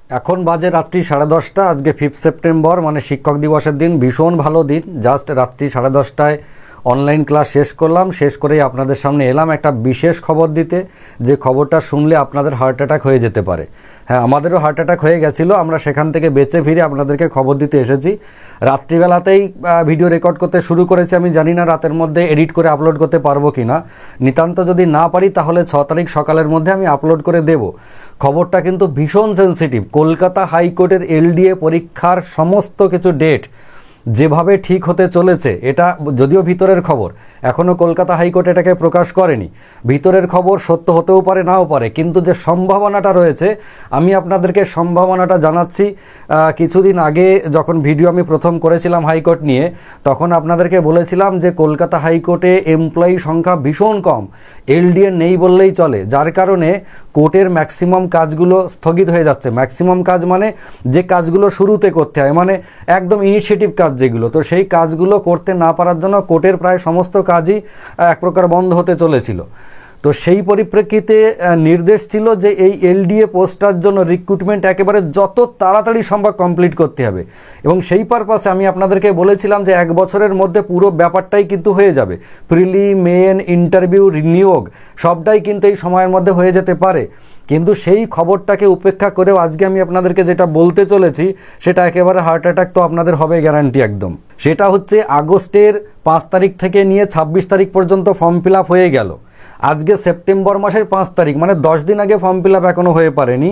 এখন বাজে রাত্রি 10:30। আজকে 5 সেপ্টেম্বর, মানে শিক্ষক দিবসের দিন। ভীষণ ভালো দিন। জাস্ট রাত্রি 10:30টায় অনলাইন ক্লাস শেষ করলাম। শেষ করেই আপনাদের সামনে এলাম একটা বিশেষ খবর দিতে, যে খবরটা শুনলে আপনাদের হার্ট অ্যাটাক হয়ে যেতে পারে। হ্যাঁ, আমাদেরও হার্ট অ্যাটাক হয়ে গেছিলো। আমরা সেখান থেকে বেঁচে ফিরে আপনাদেরকে খবর দিতে এসেছি। রাত্রিবেলাতেই ভিডিও রেকর্ড করতে শুরু করেছি। আমি জানি না রাতের মধ্যে এডিট করে আপলোড করতে পারবো কি না। নিতান্ত যদি না পারি তাহলে 6 তারিখ সকালের মধ্যে আমি আপলোড করে দেব। খবরটা কিন্তু ভীষণ সেন্সিটিভ। কলকাতা হাইকোর্টের এলডিএ পরীক্ষার সমস্ত কিছু ডেট যেভাবে ঠিক হতে চলেছে, এটা যদিও ভিতরের খবর, এখনও কলকাতা হাইকোর্ট এটাকে প্রকাশ করেনি। ভিতরের খবর সত্য হতেও পারে, নাও পারে, কিন্তু যে সম্ভাবনাটা রয়েছে আমি আপনাদেরকে সম্ভাবনাটা জানাচ্ছি। কিছুদিন আগে যখন ভিডিও আমি প্রথম করেছিলাম হাইকোর্ট নিয়ে, তখন আপনাদেরকে বলেছিলাম যে কলকাতা হাইকোর্টে এমপ্লয়ি সংখ্যা ভীষণ কম, এলডিএ নেই বললেই চলে, যার কারণে কোর্টের ম্যাক্সিমাম কাজগুলো স্থগিত হয়ে যাচ্ছে। ম্যাক্সিমাম কাজ মানে যে কাজগুলো শুরুতে করতে হয়, মানে একদম ইনিশিয়েটিভ কাজ যেগুলো, তো সেই কাজগুলো করতে না পারার জন্য কোর্টের প্রায় সমস্ত কাজই এক প্রকার বন্ধ হতে চলেছিল। তো সেই পরিপ্রেক্ষিতে নির্দেশ ছিল যে এই এলডিএ পোস্টটার জন্য রিক্রুটমেন্ট একেবারে যত তাড়াতাড়ি সম্ভব কমপ্লিট করতে হবে। এবং সেই পারপাসে আমি আপনাদেরকে বলেছিলাম যে 1 বছরের মধ্যে পুরো ব্যাপারটাই কিন্তু হয়ে যাবে। প্রিলি, মেন, ইন্টারভিউ, নিয়োগ সবটাই কিন্তু এই সময়ের মধ্যে হয়ে যেতে পারে। কিন্তু সেই খবরটাকে উপেক্ষা করেও আজকে আমি আপনাদেরকে যেটা বলতে চলেছি সেটা একেবারে হার্ট অ্যাটাক তো আপনাদের হবে গ্যারান্টি একদম। সেটা হচ্ছে আগস্টের 5 তারিখ থেকে নিয়ে 26 তারিখ পর্যন্ত ফর্ম ফিল আপ হয়ে গেল। আজকে সেপ্টেম্বর মাসের 5 তারিখ, মানে 10 দিন আগে ফর্ম ফিল আপ এখনও হয়ে পারেনি।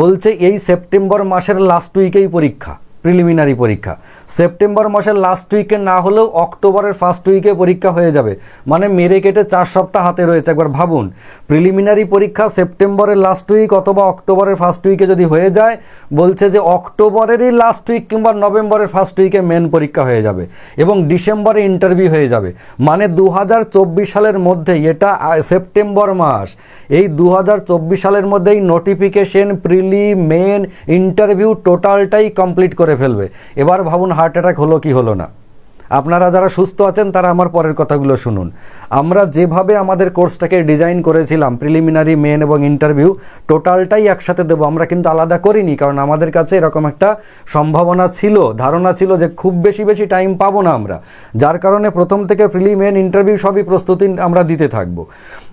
বলছে এই সেপ্টেম্বর মাসের লাস্ট উইকেই পরীক্ষা, প্রিলিমিনারি পরীক্ষা। সেপ্টেম্বর মাসের লাস্ট উইকে না হলেও অক্টোবরের ফার্স্ট উইকে পরীক্ষা হয়ে যাবে, মানে মেরে কেটে 4 সপ্তাহ হাতে রয়েছে। একবার ভাবুন, প্রিলিমিনারি পরীক্ষা সেপ্টেম্বরের লাস্ট উইক অথবা অক্টোবরের ফার্স্ট উইকে যদি হয়ে যায়, বলছে যে অক্টোবরেরই লাস্ট উইক কিংবা নভেম্বরের ফার্স্ট উইকে মেন পরীক্ষা হয়ে যাবে এবং ডিসেম্বরে ইন্টারভিউ হয়ে যাবে। মানে 2024 সালের মধ্যেই, এটা সেপ্টেম্বর মাস, এই 2024 সালের মধ্যেই নোটিফিকেশন, প্রিলি, মেন, ইন্টারভিউ টোটালটাই কমপ্লিট করে ফেলবে। এবার ভাবুন হার্ট অ্যাটাক হলো কি হলো না। আপনারা যারা সুস্থ আছেন তারা আমার পরের কথাগুলো শুনুন। আমরা যেভাবে আমাদের কোর্সটাকে ডিজাইন করেছিলাম, প্রিলিমিনারি, মেন এবং ইন্টারভিউ টোটালটাই একসাথে দেবো, আমরা কিন্তু আলাদা করিনি। কারণ আমাদের কাছে এরকম একটা সম্ভাবনা ছিল, ধারণা ছিল যে খুব বেশি টাইম পাবো না আমরা, যার কারণে প্রথম থেকে প্রিলি, মেন, ইন্টারভিউ সবই প্রস্তুতি আমরা দিতে থাকবো।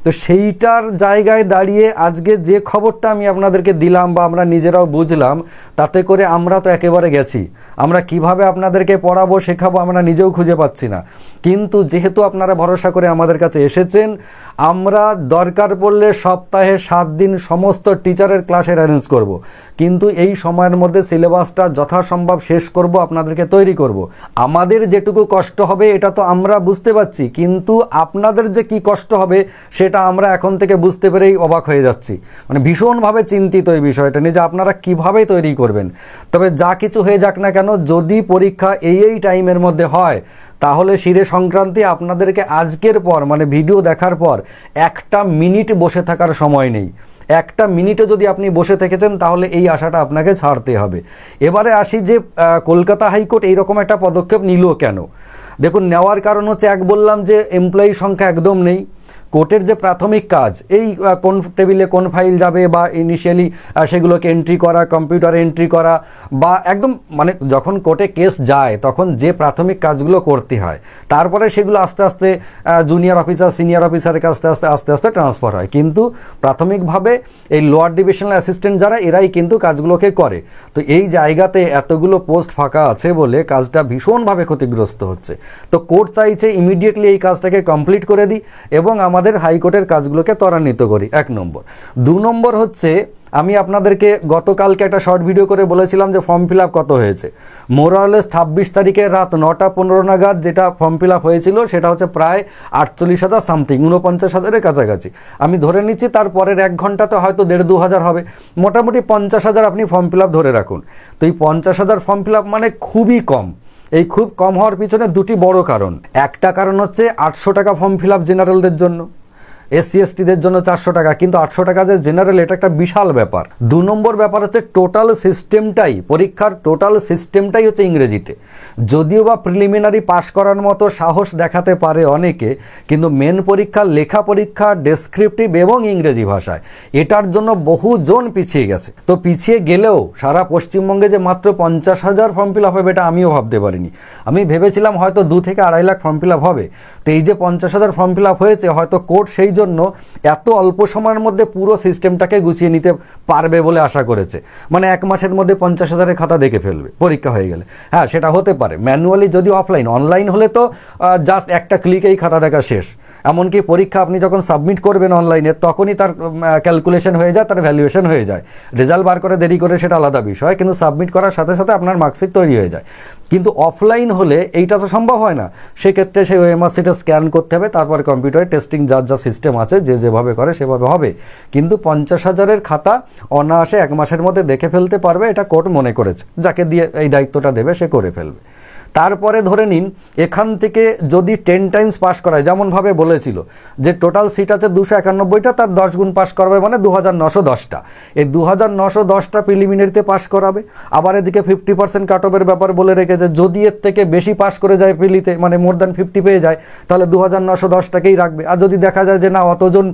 তো সেইটার জায়গায় দাঁড়িয়ে আজকে যে খবরটা আমি আপনাদেরকে দিলাম বা আমরা নিজেরাও বুঝলাম, তাতে করে আমরা তো একেবারে গেছি। আমরা কিভাবে আপনাদেরকে পড়াবো, শেখাবো আমরা নিজেও খুঁজে পাচ্ছি না। কিন্তু যেহেতু আপনারা ভরসা করে আমাদের কাছে এসেছেন, আমরা দরকার পড়লে সপ্তাহে 7 দিন সমস্ত টিচারের ক্লাসের অ্যারেঞ্জ করব। কিন্তু এই সময়ের মধ্যে সিলেবাসটা যথাসম্ভব শেষ করব, আপনাদেরকে তৈরি করব। আমাদের যেটুকু কষ্ট হবে এটা তো আমরা বুঝতে পারছি, কিন্তু আপনাদের যে কি কষ্ট হবে সেটা আমরা এখন থেকে বুঝতে পেরেই অবাক হয়ে যাচ্ছি। মানে ভীষণভাবে চিন্তিত এই বিষয়টা নিয়ে যে আপনারা কিভাবে তৈরি করবেন। তবে যা কিছু হয়ে যাক না কেন, যদি পরীক্ষা এই টাইমের মধ্যে হয়, তাহলে শিরে সংক্রান্তি আপনাদেরকে আজকের পর, মানে ভিডিও দেখার পর 1টা মিনিট বসে থাকার সময় নেই। 1টা মিনিটও যদি আপনি বসে থেকেছেন তাহলে এই আশাটা আপনাকে ছাড়তে হবে। এবারে আসি যে কলকাতা হাইকোর্ট এইরকম একটা পদক্ষেপ নিল কেন। দেখুন, নেওয়ার কারণ হচ্ছে, এক বললাম যে এমপ্লয়ি সংখ্যা একদম নেই। কোর্টের যে প্রাথমিক কাজ, এই কোন টেবিলে কোন ফাইল যাবে বা ইনিশিয়ালি সেগুলোকে এন্ট্রি করা, কম্পিউটারে এন্ট্রি করা, বা একদম মানে যখন কোর্টে কেস যায় তখন যে প্রাথমিক কাজগুলো করতে হয়, তারপরে সেগুলো আস্তে আস্তে জুনিয়র অফিসার, সিনিয়র অফিসারের কাছে আস্তে আস্তে ট্রান্সফার হয়। কিন্তু প্রাথমিকভাবে এই লোয়ার ডিভিশনাল অ্যাসিস্ট্যান্ট যারা, এরাই কিন্তু কাজগুলোকে করে। তো এই জায়গাতে এতগুলো পোস্ট ফাঁকা আছে বলে কাজটা ভীষণভাবে ক্ষতিগ্রস্ত হচ্ছে। তো কোর্ট চাইছে ইমিডিয়েটলি এই কাজটাকে কমপ্লিট করে দিই এবং আমাদের হাইকোর্টের কাজগুলোকে ত্বরান্বিত করি, 1 নম্বর। 2 নম্বর হচ্ছে, আমি আপনাদেরকে গতকালকে একটা শর্ট ভিডিও করে বলেছিলাম যে ফর্ম ফিল আপ কত হয়েছে। মোরালেস 26 তারিখে রাত 9টা 15 নাগাদ যেটা ফর্ম ফিল আপ হয়েছিল সেটা হচ্ছে প্রায় 48,000 সামথিং, 49,000-এর কাছাকাছি। আমি ধরে নিচ্ছি তারপরের 1 ঘন্টাতে হয়তো 1,500-2,000 হবে। মোটামুটি 50,000 আপনি ফর্ম ফিল আপ ধরে রাখুন। তো এই 50,000 ফর্ম ফিল আপ মানে খুবই কম। এই খুব কম হওয়ার পিছনে 2টি বড় কারণ। একটা কারণ হচ্ছে 800 টাকা ফর্ম ফিল আপ জেনারেলদের জন্য, SC STদের জন্য 400 টাকা, কিন্তু 800 টাকা যে জেনারেল, এটা একটা বিশাল ব্যাপার। 2 নম্বর ব্যাপার হচ্ছে টোটাল সিস্টেমটাই, পরীক্ষার টোটাল সিস্টেমটাই হচ্ছে ইংরেজিতে। যদিও বা প্রিলিমিনারি পাস করার মতো সাহস দেখাতে পারে অনেকে, কিন্তু মেন পরীক্ষা, লেখা পরীক্ষা ডেসক্রিপটিভ এবং ইংরেজি ভাষায়, এটার জন্য বহুজন পিছিয়ে গেছে। তো পিছিয়ে গেলেও সারা পশ্চিমবঙ্গে যে মাত্র 50,000 ফর্ম ফিল আপ হবে, এটা আমিও ভাবতে পারিনি। আমি ভেবেছিলাম হয়তো 2 থেকে 2.5 লাখ ফর্ম ফিল আপ হবে। তো এই যে 50,000 ফর্ম ফিল আপ হয়েছে, হয়তো কোর্ট সেই জন্য এত অল্প সময়ের মধ্যে পুরো সিস্টেমটাকে গুছিয়ে নিতে পারবে বলে আশা করেছে। মানে 1 মাসের মধ্যে 50,000-এর খাতা দেখে ফেলবে পরীক্ষা হয়ে গেলে। হ্যাঁ, সেটা হতে পারে ম্যানুয়ালি, যদি অফলাইন। অনলাইন হলে তো জাস্ট একটা ক্লিকেই খাতা দেখা শেষ। এমনকি পরীক্ষা আপনি যখন সাবমিট করবেন অনলাইনে, তখনই তার ক্যালকুলেশন হয়ে যায়, তার ভ্যালুয়েশন হয়ে যায়। রেজাল্ট বার করে দেরি করে সেটা আলাদা বিষয়, কিন্তু সাবমিট করার সাথে সাথে আপনার মার্কশিট তৈরি হয়ে যায়। কিন্তু অফলাইন হলে এইটা তো সম্ভব হয় না। সেক্ষেত্রে সেই OMR শিটে স্ক্যান করতে হবে, তারপর কম্পিউটারে টেস্টিং যার যা সিস্টেম আছে, যে যেভাবে করে সেভাবে হবে। কিন্তু 50,000-এর খাতা অনায়াসে 1 মাসের মধ্যে দেখে ফেলতে পারবে, এটা কোর্ট মনে করেছে। যাকে দিয়ে এই দায়িত্বটা দেবে সে করে ফেলবে। তারপরে ধরে নিন এখান থেকে যদি 10 টাইমস পাস করায়, যেমনভাবে বলেছিল যে টোটাল সিট আছে 291টা, তার 10 গুণ পাস করাবে, মানে 2,910টা। এই 2,910টা প্রিলিমিনারিতে পাস করাবে। আবার এদিকে 50% কাট অফের ব্যাপার বলে রেখেছে, যদি এর থেকে বেশি পাস করে যায় প্রিলিতে, মানে মোর দ্যান 50 পেয়ে যায়, তাহলে 2,910টাকেই রাখবে। আর যদি দেখা যায় যে না, অতজন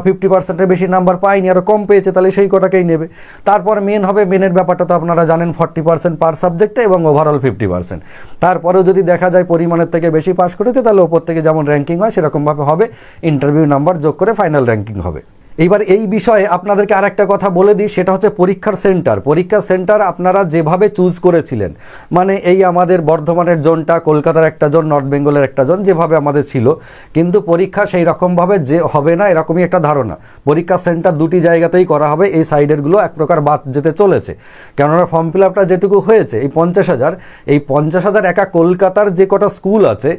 50%-এর বেশি নাম্বার পায়নি, আরও কম পেয়েছে, তাহলে সেই কটাকেই নেবে। তারপর মেন হবে, মেনের ব্যাপারটা তো আপনারা জানেন, 40% পার সাবজেক্টে এবং ওভারঅল 50%। তারপরেও যদি দেখা যায় পরিমাণের থেকে বেশি পাস করেছে, তাহলে ওপর থেকে যেমন র্যাঙ্কিং হয় সেরকমভাবে হবে, ইন্টারভিউ নাম্বার যোগ করে ফাইনাল র্যাঙ্কিং হবে। এইবার এই বিষয়ে আপনাদেরকে আর একটা কথা বলে দিই, সেটা হচ্ছে পরীক্ষার সেন্টার। পরীক্ষার সেন্টার আপনারা যেভাবে চুজ করেছিলেন, মানে এই আমাদের বর্ধমানের জোনটা, কলকাতার একটা জোন, নর্থ বেঙ্গলের একটা জোন, যেভাবে আমাদের ছিল, কিন্তু পরীক্ষা সেই রকমভাবে যে হবে না, এরকমই একটা ধারণা। পরীক্ষার সেন্টার 2টি জায়গাতেই করা হবে। এই সাইডেরগুলো এক প্রকার বাদ যেতে চলেছে, কেননা ফর্ম ফিল আপটা যেটুকু হয়েছে, এই 50,000 একা কলকাতার যে কটা স্কুল আছে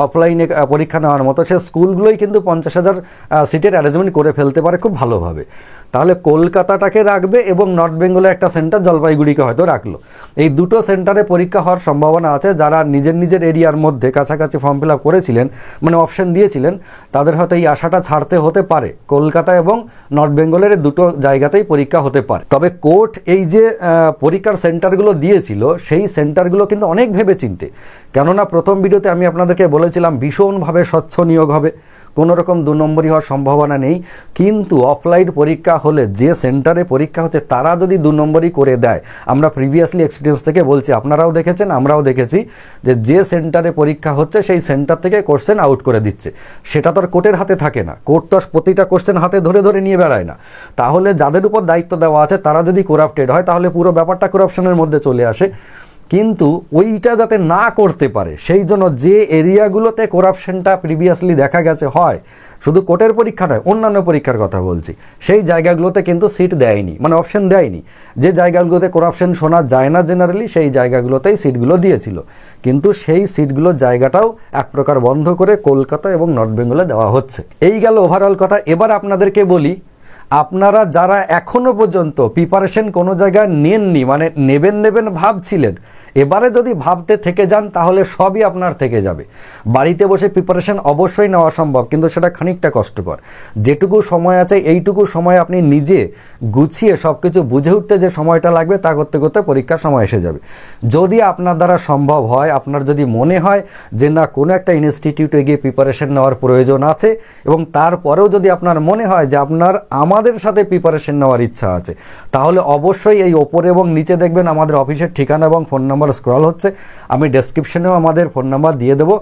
অফলাইনে পরীক্ষা নেওয়ার মতো, সে স্কুলগুলোই কিন্তু 50,000 সিটের অ্যারেঞ্জমেন্ট করে ফেলতে পারে খুব ভালোভাবে। তাহলে কলকাতাটাকে রাখবে এবং নর্থ বেঙ্গলে একটা সেন্টার, জলপাইগুড়িকে হয়তো রাখলো। এই দুটো সেন্টারে পরীক্ষা হওয়ার সম্ভাবনা আছে। যারা নিজের নিজের এরিয়ার মধ্যে কাছাকাছি ফর্ম ফিল আপ করেছিলেন, মানে অপশন দিয়েছিলেন, তাদের হয়তো এই আশাটা ছাড়তে হতে পারে। কলকাতা এবং নর্থ বেঙ্গলের দুটো জায়গাতেই পরীক্ষা হতে পারে। তবে কোর্ট এই যে পরীক্ষার সেন্টারগুলো দিয়েছিল, সেই সেন্টারগুলো কিন্তু অনেক ভেবে চিনতে, কেননা প্রথম ভিডিওতে আমি আপনাদেরকে বলেছিলাম ভীষণভাবে স্বচ্ছ নিয়োগ হবে, কোনো রকম 2 নম্বরই হওয়ার সম্ভাবনা নেই। কিন্তু অফলাইন পরীক্ষা হলে যে সেন্টারে পরীক্ষা হচ্ছে তারা যদি 2 নম্বরই করে দেয়, আমরা প্রিভিয়াসলি এক্সপিরিয়েন্স থেকে বলছি, আপনারাও দেখেছেন আমরাও দেখেছি, যে সেন্টারে পরীক্ষা হচ্ছে সেই সেন্টার থেকে কোশ্চেন আউট করে দিচ্ছে। সেটা তো আর কোর্টের হাতে থাকে না, কোর্ট তো প্রতিটা কোশ্চেন হাতে ধরে ধরে নিয়ে বেড়ায় না। তাহলে যাদের উপর দায়িত্ব দেওয়া আছে তারা যদি করাপ্টেড হয়, তাহলে পুরো ব্যাপারটা করাপশনের মধ্যে চলে আসে। কিন্তু ওইটা যাতে না করতে পারে, সেই জন্য যে এরিয়াগুলোতে করাপশনটা প্রিভিয়াসলি দেখা গেছে হয়, শুধু কোর্টের পরীক্ষা নয়, অন্যান্য পরীক্ষার কথা বলছি, সেই জায়গাগুলোতে কিন্তু সিট দেয়নি, মানে অপশন দেয়নি। যে জায়গাগুলোতে করাপশন শোনা যায় না জেনারেলি, সেই জায়গাগুলোতেই সিটগুলো দিয়েছিল। কিন্তু সেই সিটগুলোর জায়গাটাও এক প্রকার বন্ধ করে কলকাতা এবং নর্থ বেঙ্গলে দেওয়া হচ্ছে। এই গেল ওভারঅল কথা। এবার আপনাদেরকে বলি, আপনারা যারা এখনো পর্যন্ত প্রিপারেশন কোনো জায়গায় নেননি, মানে নেবেন ভাবছিলেন, এবারে যদি ভাবতে থেকে যান তাহলে সবই আপনার থেকে যাবে। বাড়িতে বসে প্রিপারেশন অবশ্যই নেওয়া সম্ভব, কিন্তু সেটা খানিকটা কষ্টকর। যেটুকু সময় আছে এইটুকু সময় আপনি নিজে গুছিয়ে সব কিছু বুঝে উঠতে যে সময়টা লাগবে, তা করতে করতে পরীক্ষার সময় এসে যাবে। যদি আপনার দ্বারা সম্ভব হয়, আপনার যদি মনে হয় যে না কোনো একটা ইনস্টিটিউটে গিয়ে প্রিপারেশন নেওয়ার প্রয়োজন আছে, এবং তারপরেও যদি আপনার মনে হয় যে আপনার আমাদের সাথে প্রিপারেশন নেওয়ার ইচ্ছা আছে, তাহলে অবশ্যই এই ওপরে এবং নিচে দেখবেন আমাদের অফিসের ঠিকানা এবং ফোন নাম্বার স্ক্রল হচ্ছে। আমি ডেসক্রিপশনেও আমাদের ফোন নাম্বার দিয়ে দেবো।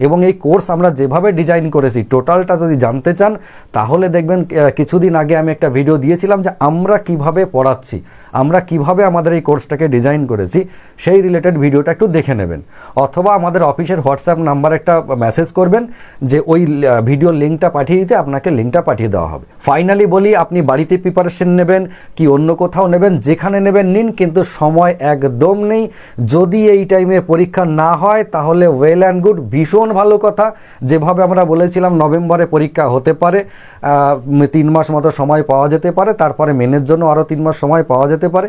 এবং এই কোর্স আমরা যেভাবে ডিজাইন করেছি, টোটালটা যদি জানতে চান, তাহলে দেখবেন কিছুদিন আগে আমি একটা ভিডিও দিয়েছিলাম যে আমরা কিভাবে পড়াচ্ছি, আমরা কিভাবে আমাদের এই কোর্সটাকে ডিজাইন করেছি, সেই রিলেটেড ভিডিওটা একটু দেখে নেবেন। অথবা আমাদের অফিসের হোয়াটসঅ্যাপ নাম্বার একটা মেসেজ করবেন যে ওই ভিডিওর লিঙ্কটা পাঠিয়ে দিতে, আপনাকে লিঙ্কটা পাঠিয়ে দেওয়া হবে। ফাইনালি বলি, আপনি বাড়িতে প্রিপারেশন নেবেন কি অন্য কোথাও নেবেন, যেখানে নেবেন নিন, কিন্তু সময় একদম নেই। যদি এই টাইমে পরীক্ষা না হয় তাহলে ওয়েল অ্যান্ড গুড, ভীষণ ভালো কথা। যেভাবে আমরা বলেছিলাম নভেম্বরে পরীক্ষা হতে পারে, 3 মাস মতো সময় পাওয়া যেতে পারে, তারপরে মেনের জন্য আরও 3 মাস সময় পাওয়া যেতে যেতে পারে।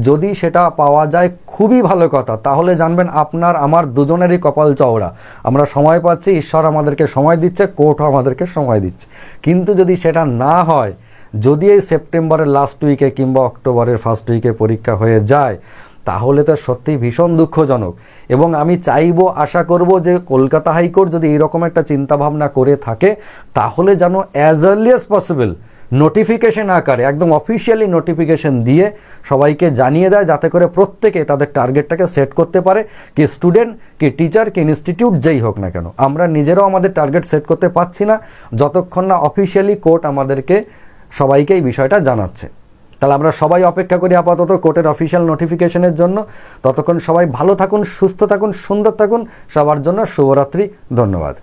যদি সেটা পাওয়া যায় খুবই ভালো কথা, তাহলে জানবেন আপনার আমার দুজনেরই কপাল চওড়া, আমরা সময় পাচ্ছি, ঈশ্বর আমাদেরকে সময় দিচ্ছে, কোর্টও আমাদেরকে সময় দিচ্ছে। কিন্তু যদি সেটা না হয়, যদি এই সেপ্টেম্বরের লাস্ট উইকে কিংবা অক্টোবরের ফার্স্ট উইকে পরীক্ষা হয়ে যায়, তাহলে তো সত্যিই ভীষণ দুঃখজনক। এবং আমি চাইবো, আশা করব যে কলকাতা হাইকোর্ট যদি এইরকম একটা চিন্তাভাবনা করে থাকে, তাহলে যেন as early as possible notification আকারে, একদম অফিসিয়ালি নোটিফিকেশন দিয়ে সবাইকে জানিয়ে দেয়, যাতে করে প্রত্যেকে তাদের টার্গেটটাকে সেট করতে পারে, কি স্টুডেন্ট, কি টিচার, কি ইনস্টিটিউট, যেই হোক না কেন। আমরা নিজেরাও আমাদের টার্গেট সেট করতে পারছি না যতক্ষণ না অফিসিয়ালি কোর্ট আমাদেরকে সবাইকে এই বিষয়টা জানাচ্ছে। তাহলে আমরা সবাই অপেক্ষা করি আপাতত কোর্টের অফিসিয়াল নোটিফিকেশনের জন্য। ততক্ষণ সবাই ভালো থাকুন, সুস্থ থাকুন, সুন্দর থাকুন। সবার জন্য শুভরাত্রি। ধন্যবাদ।